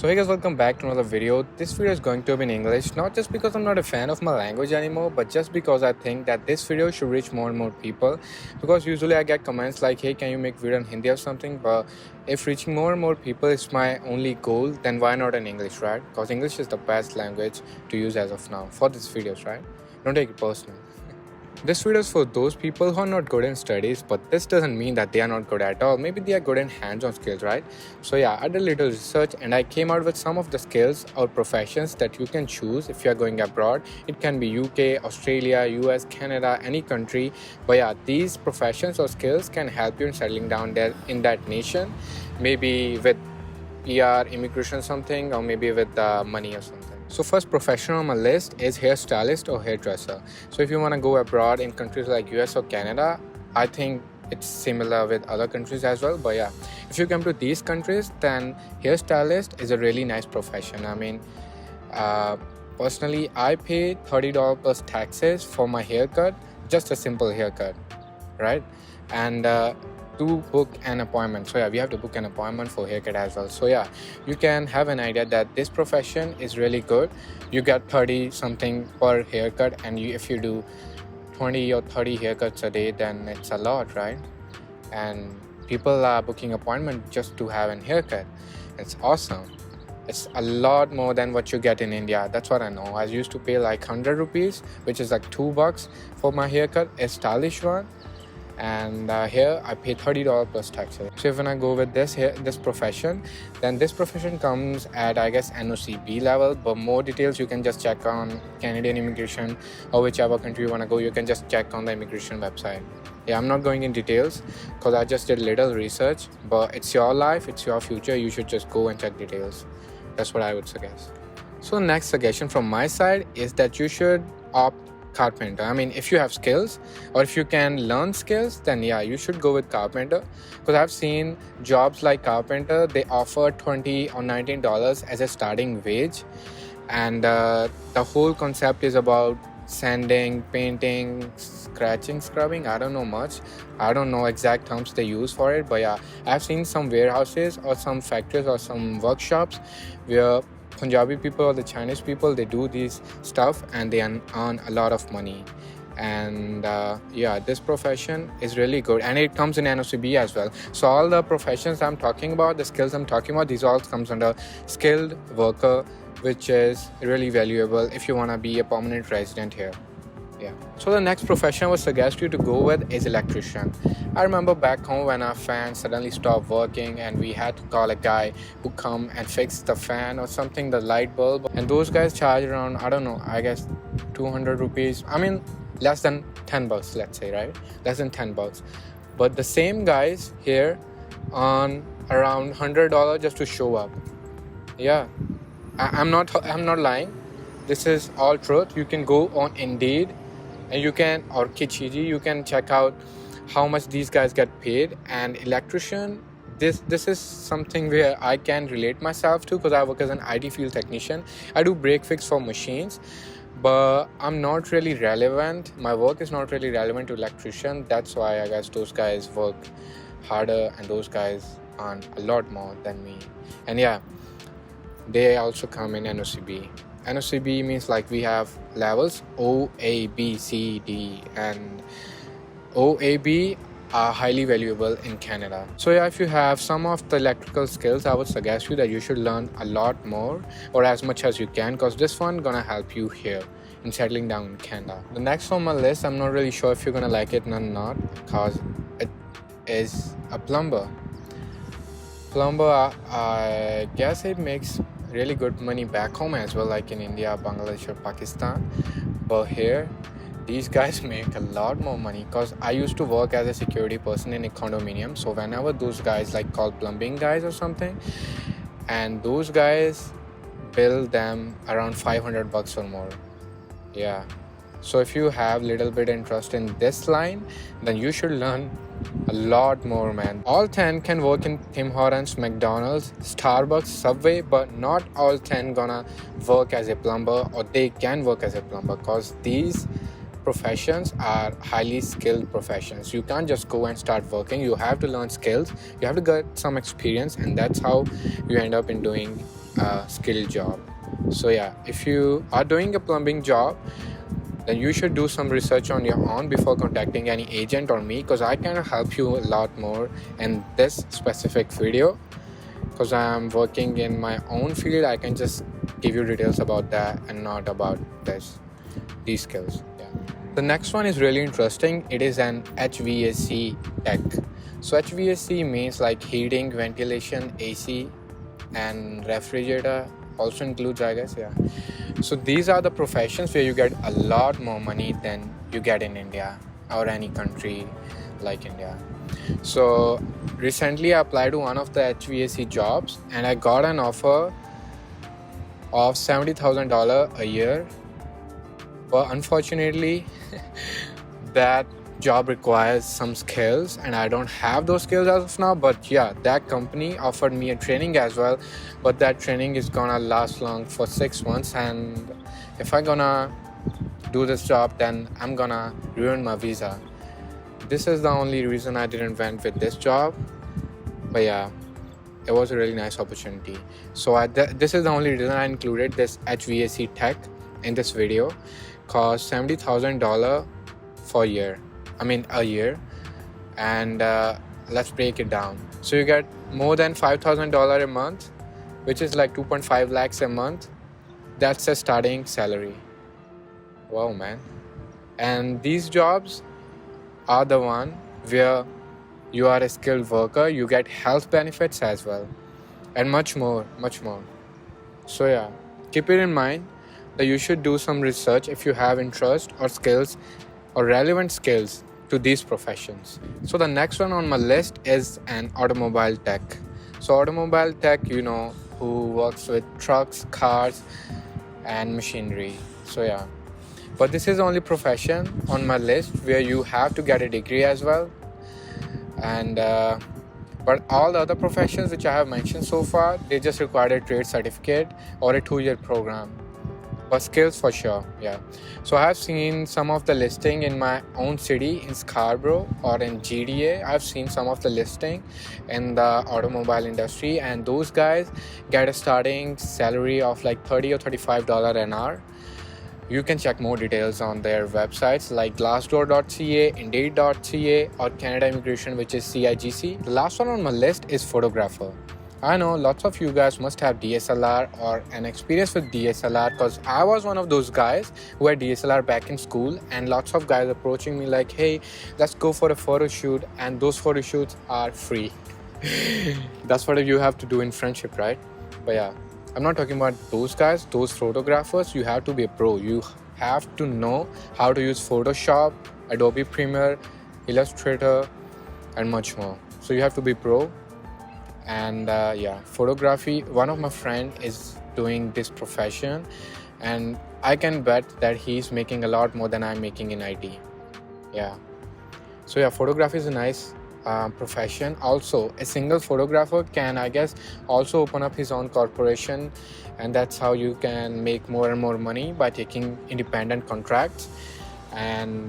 So hey guys, welcome back to another video. This video is going to be in English, not just because I'm not a fan of my language anymore, but just because I think that this video should reach more and more people. Because usually I get comments like, hey, can you make video in Hindi or something? But if reaching more and more people is my only goal, then why not in English, right? Because English is the best language to use as of now for these videos, right? Don't take it personal. This video is for those people who are not good in studies, but this doesn't mean that they are not good at all. Maybe they are good in hands-on skills, right? So yeah, I did a little research and I came out with some of the skills or professions that you can choose if you are going abroad. It can be UK, Australia, US, Canada, any country. But yeah, these professions or skills can help you in settling down there in that nation. Maybe with PR, immigration something, or maybe with money or something. So first profession on my list is hairstylist or hairdresser. So if you want to go abroad in countries like US or Canada, I think it's similar with other countries as well. But yeah, if you come to these countries, then hairstylist is a really nice profession. I mean, personally, I pay $30 plus taxes for my haircut, just a simple haircut, right? And to book an appointment. So yeah, we have to book an appointment for haircut as well. So yeah, you can have an idea that this profession is really good. You get 30 something per haircut, and if you do 20 or 30 haircuts a day, then it's a lot, right? And people are booking appointment just to have an haircut. It's awesome. It's a lot more than what you get in India. That's what I know. I used to pay like 100 rupees, which is like $2 for my haircut, a stylish one. And here I pay $30 plus taxes. So if when I go with this profession, then this profession comes at, I guess, NOCB level. But more details you can just check on Canadian immigration, or whichever country you want to go, you can just check on the immigration website. Yeah, I'm not going in details because I just did little research, but it's your life, it's your future. You should just go and check details. That's what I would suggest. So next suggestion from my side is that you should opt Carpenter. I mean, if you have skills or if you can learn skills, then yeah, you should go with Carpenter. Because I've seen jobs like Carpenter, they offer $20 or $19 as a starting wage. And the whole concept is about sanding, painting, scratching, scrubbing. I don't know much. I don't know exact terms they use for it. But yeah, I've seen some warehouses or some factories or some workshops where Punjabi people or the Chinese people, they do these stuff and they earn a lot of money. And yeah, this profession is really good, and it comes in NOCB as well. So all the professions I'm talking about, the skills I'm talking about, these all comes under skilled worker, which is really valuable if you want to be a permanent resident here. Yeah. So the next profession I would suggest you to go with is electrician. I remember back home when our fan suddenly stopped working and we had to call a guy who come and fix the fan or something, the light bulb. And those guys charge around, I don't know, I guess 200 rupees. I mean, less than $10, let's say, right? Less than $10. But the same guys here on around $100 just to show up. Yeah. I'm not lying. This is all truth. You can go on Indeed and you can, or Kijiji, you can check out how much these guys get paid. And electrician, this is something where I can relate myself to, because I work as an IT field technician. I do break fix for machines, but I'm not really relevant. My work is not really relevant to electrician. That's why I guess those guys work harder and those guys earn a lot more than me. And yeah, they also come in NOCB. NOCB means like we have levels O, A, B, C, D, and O, A, B are highly valuable in Canada. So yeah, if you have some of the electrical skills, I would suggest you that you should learn a lot more or as much as you can, because this one gonna help you here in settling down in Canada. The next on my list, I'm not really sure if you're gonna like it or not, because it is a plumber. Plumber, I guess it makes really good money back home as well, like in India, Bangladesh or Pakistan. But here, these guys make a lot more money, because I used to work as a security person in a condominium. So whenever those guys like call plumbing guys or something, and those guys bill them around $500 or more. Yeah. So if you have little bit interest in this line, then you should learn a lot more, man. All 10 can work in Tim Hortons, McDonald's, Starbucks, Subway, but not all 10 gonna work as a plumber, or they can work as a plumber, because these professions are highly skilled professions. You can't just go and start working. You have to learn skills. You have to get some experience, and that's how you end up in doing a skilled job. So yeah, if you are doing a plumbing job, then you should do some research on your own before contacting any agent or me, because I can help you a lot more in this specific video. Because I'm working in my own field, I can just give you details about that and not about these skills. Yeah. The next one is really interesting. It is an HVAC tech. So HVAC means like heating, ventilation, AC, and refrigerator also includes, I guess. Yeah. So these are the professions where you get a lot more money than you get in India or any country like India. So recently I applied to one of the HVAC jobs and I got an offer of $70,000 a year. But unfortunately, that job requires some skills and I don't have those skills as of now. But yeah, that company offered me a training as well. But that training is gonna last long for 6 months. And if I'm gonna do this job, then I'm gonna ruin my visa. This is the only reason I didn't went with this job. But yeah, it was a really nice opportunity. So this is the only reason I included this HVAC tech in this video. Cost $70,000 for a year. And let's break it down. So you get more than $5,000 a month, which is like 2.5 lakhs a month. That's a starting salary. Wow, man. And these jobs are the one where you are a skilled worker, you get health benefits as well, and much more. So yeah, keep it in mind that you should do some research if you have interest or skills or relevant skills to these professions. So the next one on my list is an automobile tech. So automobile tech, who works with trucks, cars, and machinery. So yeah, but this is the only profession on my list where you have to get a degree as well. And but all the other professions which I have mentioned so far, they just require a trade certificate or a 2-year program. But skills for sure, yeah. So I have seen some of the listing in my own city in Scarborough or in GDA. I've seen some of the listing in the automobile industry, and those guys get a starting salary of like $30 or $35 an hour. You can check more details on their websites like glassdoor.ca, indeed.ca, or Canada Immigration, which is CIGC. The last one on my list is photographer. I know lots of you guys must have DSLR or an experience with DSLR, because I was one of those guys who had DSLR back in school, and lots of guys approaching me like, hey, let's go for a photo shoot, and those photo shoots are free. That's what you have to do in friendship, right? But yeah, I'm not talking about those guys, those photographers. You have to be a pro. You have to know how to use Photoshop, Adobe Premiere, Illustrator, and much more. So you have to be pro. And yeah, photography, one of my friend is doing this profession, and I can bet that he's making a lot more than I'm making in IT. Yeah. So yeah, photography is a nice profession. Also, a single photographer can, I guess, also open up his own corporation, and that's how you can make more and more money by taking independent contracts, and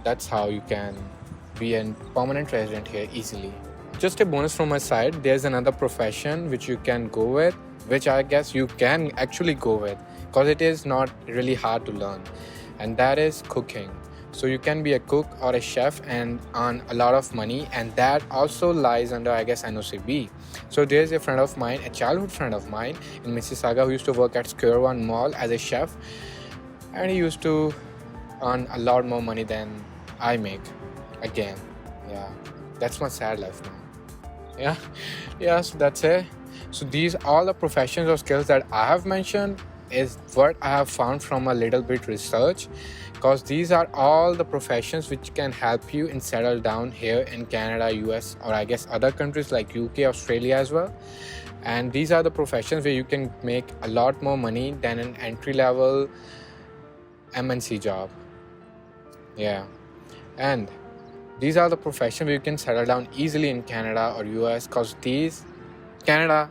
that's how you can be a permanent resident here easily. Just a bonus from my side, there's another profession which you can go with, which I guess you can actually go with because it is not really hard to learn, and that is cooking. So you can be a cook or a chef and earn a lot of money, and that also lies under, I guess, NOCB. So there's a friend of mine, a childhood friend of mine in Mississauga, who used to work at Square One Mall as a chef, and he used to earn a lot more money than I make. Again, yeah, that's my sad life now. Yeah, so that's it. So these all the professions or skills that I have mentioned is what I have found from a little bit research, because these are all the professions which can help you and settle down here in Canada, US, or I guess other countries like UK, Australia as well. And these are the professions where you can make a lot more money than an entry-level MNC job. Yeah, and these are the professions where you can settle down easily in Canada or US, because these Canada,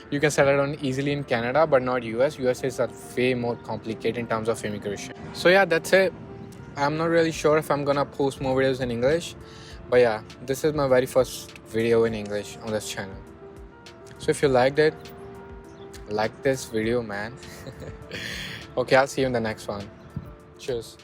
you can settle down easily in Canada, but not US. US is way more complicated in terms of immigration. So yeah, that's it. I'm not really sure if I'm gonna post more videos in English, but yeah, this is my very first video in English on this channel. So if you liked it, like this video, man. Okay, I'll see you in the next one. Cheers.